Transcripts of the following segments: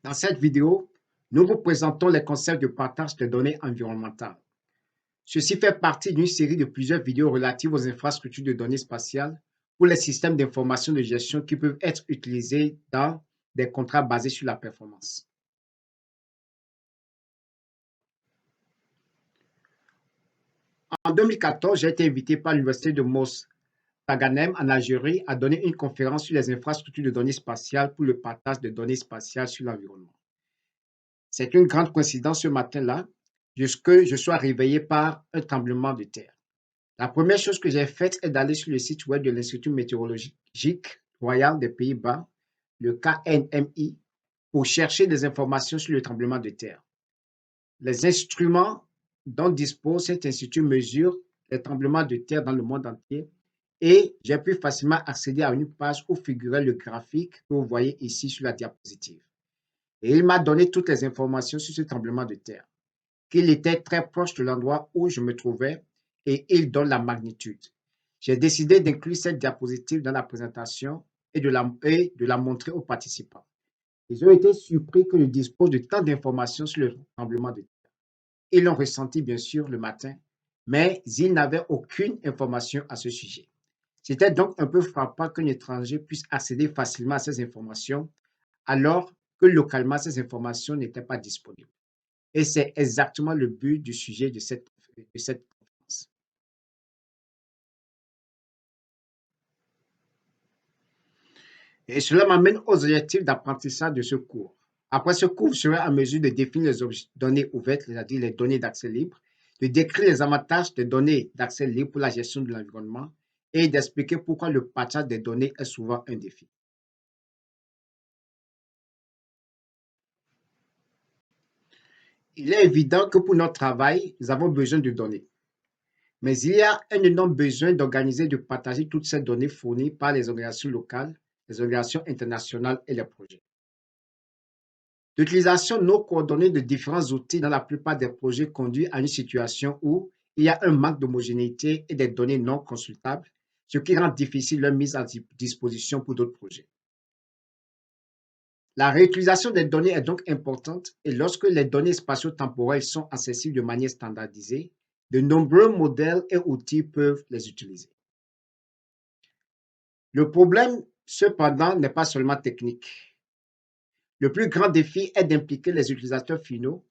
Dans cette vidéo, nous vous présentons les concepts de partage de données environnementales. Ceci fait partie d'une série de plusieurs vidéos relatives aux infrastructures de données spatiales pour les systèmes d'information de gestion qui peuvent être utilisés dans des contrats basés sur la performance. En 2014, j'ai été invité par l'Université de Mos Taganem en Algérie à donner une conférence sur les infrastructures de données spatiales pour le partage de données spatiales sur l'environnement. C'est une grande coïncidence ce matin-là, que je sois réveillé par un tremblement de terre. La première chose que j'ai faite est d'aller sur le site web de l'Institut météorologique royal des Pays-Bas, le KNMI, pour chercher des informations sur le tremblement de terre. Les instruments dont dispose cet institut mesurent les tremblements de terre dans le monde entier et j'ai pu facilement accéder à une page où figurait le graphique que vous voyez ici sur la diapositive. Et il m'a donné toutes les informations sur ce tremblement de terre, qu'il était très proche de l'endroit où je me trouvais et il donne la magnitude. J'ai décidé d'inclure cette diapositive dans la présentation et de la montrer aux participants. Ils ont été surpris que je dispose de tant d'informations sur le tremblement de terre. Ils l'ont ressenti bien sûr le matin, mais ils n'avaient aucune information à ce sujet. C'était donc un peu frappant qu'un étranger puisse accéder facilement à ces informations alors que localement ces informations n'étaient pas disponibles. Et c'est exactement le but du sujet de cette conférence. Et cela m'amène aux objectifs d'apprentissage de ce cours. Après ce cours, vous serez en mesure de définir les données ouvertes, c'est-à-dire les données d'accès libre, de décrire les avantages des données d'accès libre pour la gestion de l'environnement et d'expliquer pourquoi le partage des données est souvent un défi. Il est évident que pour notre travail, nous avons besoin de données. Mais il y a un énorme besoin d'organiser et de partager toutes ces données fournies par les organisations locales, les organisations internationales et les projets. L'utilisation non coordonnée de différents outils dans la plupart des projets conduit à une situation où il y a un manque d'homogénéité et des données non consultables, ce qui rend difficile leur mise à disposition pour d'autres projets. La réutilisation des données est donc importante et lorsque les données spatio-temporelles sont accessibles de manière standardisée, de nombreux modèles et outils peuvent les utiliser. Le problème, cependant, n'est pas seulement technique. Le plus grand défi est d'impliquer les utilisateurs finaux,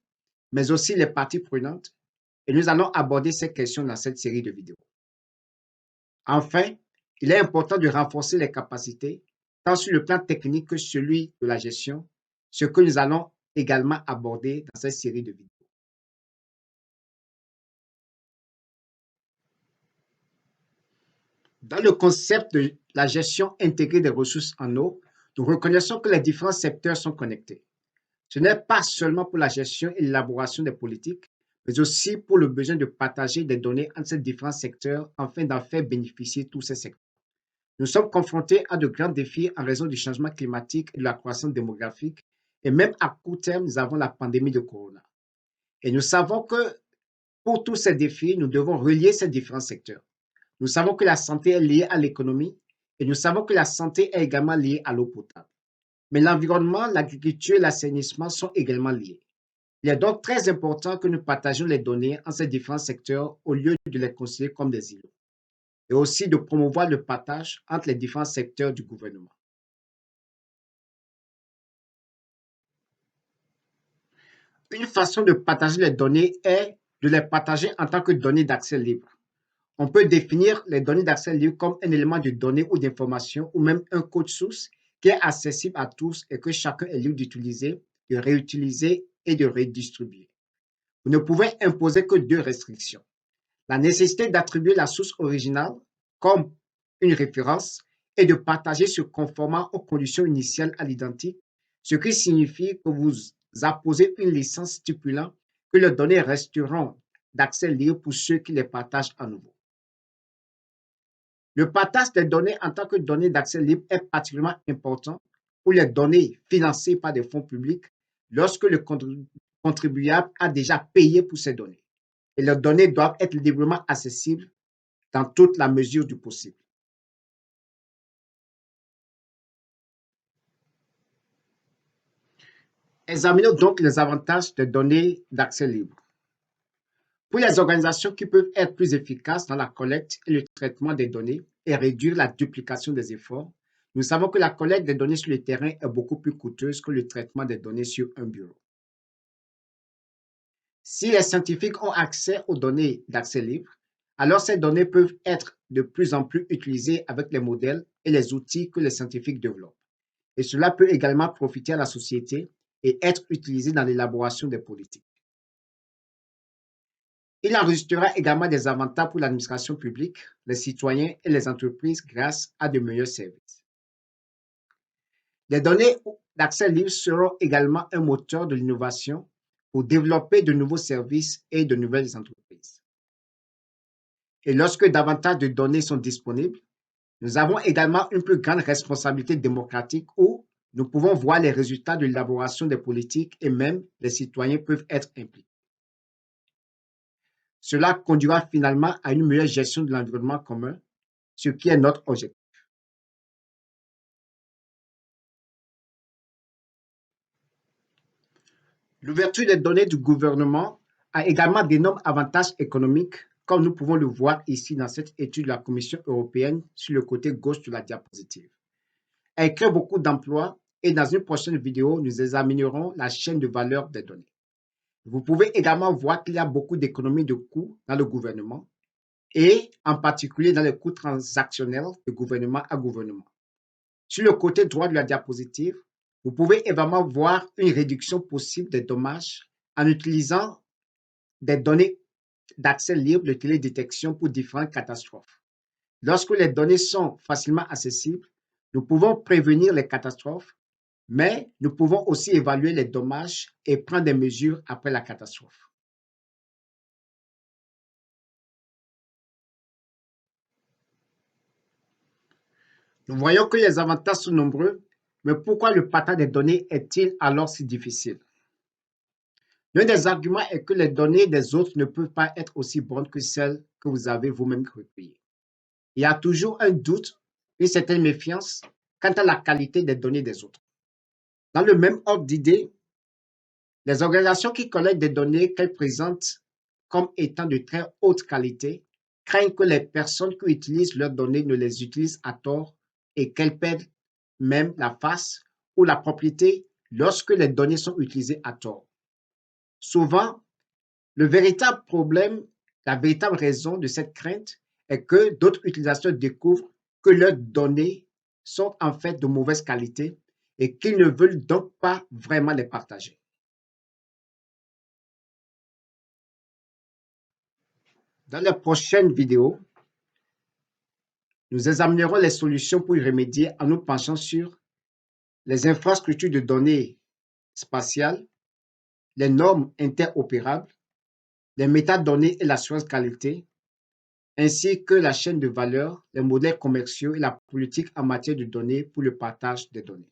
mais aussi les parties prenantes, et nous allons aborder ces questions dans cette série de vidéos. Enfin, il est important de renforcer les capacités, tant sur le plan technique que celui de la gestion, ce que nous allons également aborder dans cette série de vidéos. Dans le concept de la gestion intégrée des ressources en eau, nous reconnaissons que les différents secteurs sont connectés. Ce n'est pas seulement pour la gestion et l'élaboration des politiques, mais aussi pour le besoin de partager des données entre ces différents secteurs afin d'en faire bénéficier tous ces secteurs. Nous sommes confrontés à de grands défis en raison du changement climatique et de la croissance démographique, et même à court terme, nous avons la pandémie de Corona. Et nous savons que pour tous ces défis, nous devons relier ces différents secteurs. Nous savons que la santé est liée à l'économie et nous savons que la santé est également liée à l'eau potable. Mais l'environnement, l'agriculture et l'assainissement sont également liés. Il est donc très important que nous partagions les données en ces différents secteurs au lieu de les considérer comme des îlots et aussi de promouvoir le partage entre les différents secteurs du gouvernement. Une façon de partager les données est de les partager en tant que données d'accès libre. On peut définir les données d'accès libre comme un élément de données ou d'information ou même un code source qui est accessible à tous et que chacun est libre d'utiliser, de réutiliser et de redistribuer. Vous ne pouvez imposer que deux restrictions. La nécessité d'attribuer la source originale comme une référence et de partager se conformant aux conditions initiales à l'identique, ce qui signifie que vous apposez une licence stipulant que les données resteront d'accès libre pour ceux qui les partagent à nouveau. Le partage des données en tant que données d'accès libre est particulièrement important pour les données financées par des fonds publics lorsque le contribuable a déjà payé pour ces données. Et les données doivent être librement accessibles dans toute la mesure du possible. Examinons donc les avantages des données d'accès libre. Pour les organisations qui peuvent être plus efficaces dans la collecte et le traitement des données et réduire la duplication des efforts, nous savons que la collecte des données sur le terrain est beaucoup plus coûteuse que le traitement des données sur un bureau. Si les scientifiques ont accès aux données d'accès libre, alors ces données peuvent être de plus en plus utilisées avec les modèles et les outils que les scientifiques développent. Et cela peut également profiter à la société et être utilisé dans l'élaboration des politiques. Il enregistrera également des avantages pour l'administration publique, les citoyens et les entreprises grâce à de meilleurs services. Les données d'accès libre seront également un moteur de l'innovation pour développer de nouveaux services et de nouvelles entreprises. Et lorsque davantage de données sont disponibles, nous avons également une plus grande responsabilité démocratique où nous pouvons voir les résultats de l'élaboration des politiques et même les citoyens peuvent être impliqués. Cela conduira finalement à une meilleure gestion de l'environnement commun, ce qui est notre objectif. L'ouverture des données du gouvernement a également d'énormes avantages économiques, comme nous pouvons le voir ici dans cette étude de la Commission européenne sur le côté gauche de la diapositive. Elle crée beaucoup d'emplois et dans une prochaine vidéo, nous examinerons la chaîne de valeur des données. Vous pouvez également voir qu'il y a beaucoup d'économies de coûts dans le gouvernement et en particulier dans les coûts transactionnels de gouvernement à gouvernement. Sur le côté droit de la diapositive, vous pouvez également voir une réduction possible des dommages en utilisant des données d'accès libre de télédétection pour différentes catastrophes. Lorsque les données sont facilement accessibles, nous pouvons prévenir les catastrophes, mais nous pouvons aussi évaluer les dommages et prendre des mesures après la catastrophe. Nous voyons que les avantages sont nombreux, mais pourquoi le partage des données est-il alors si difficile? L'un des arguments est que les données des autres ne peuvent pas être aussi bonnes que celles que vous avez vous-même recueillies. Il y a toujours un doute, une certaine méfiance quant à la qualité des données des autres. Dans le même ordre d'idées, les organisations qui collectent des données qu'elles présentent comme étant de très haute qualité craignent que les personnes qui utilisent leurs données ne les utilisent à tort et qu'elles perdent même la face ou la propriété lorsque les données sont utilisées à tort. Souvent, le véritable problème, la véritable raison de cette crainte est que d'autres utilisateurs découvrent que leurs données sont en fait de mauvaise qualité et qu'ils ne veulent donc pas vraiment les partager. Dans la prochaine vidéo, nous examinerons les solutions pour y remédier en nous penchant sur les infrastructures de données spatiales, les normes interopérables, les métadonnées et l'assurance qualité, ainsi que la chaîne de valeur, les modèles commerciaux et la politique en matière de données pour le partage des données.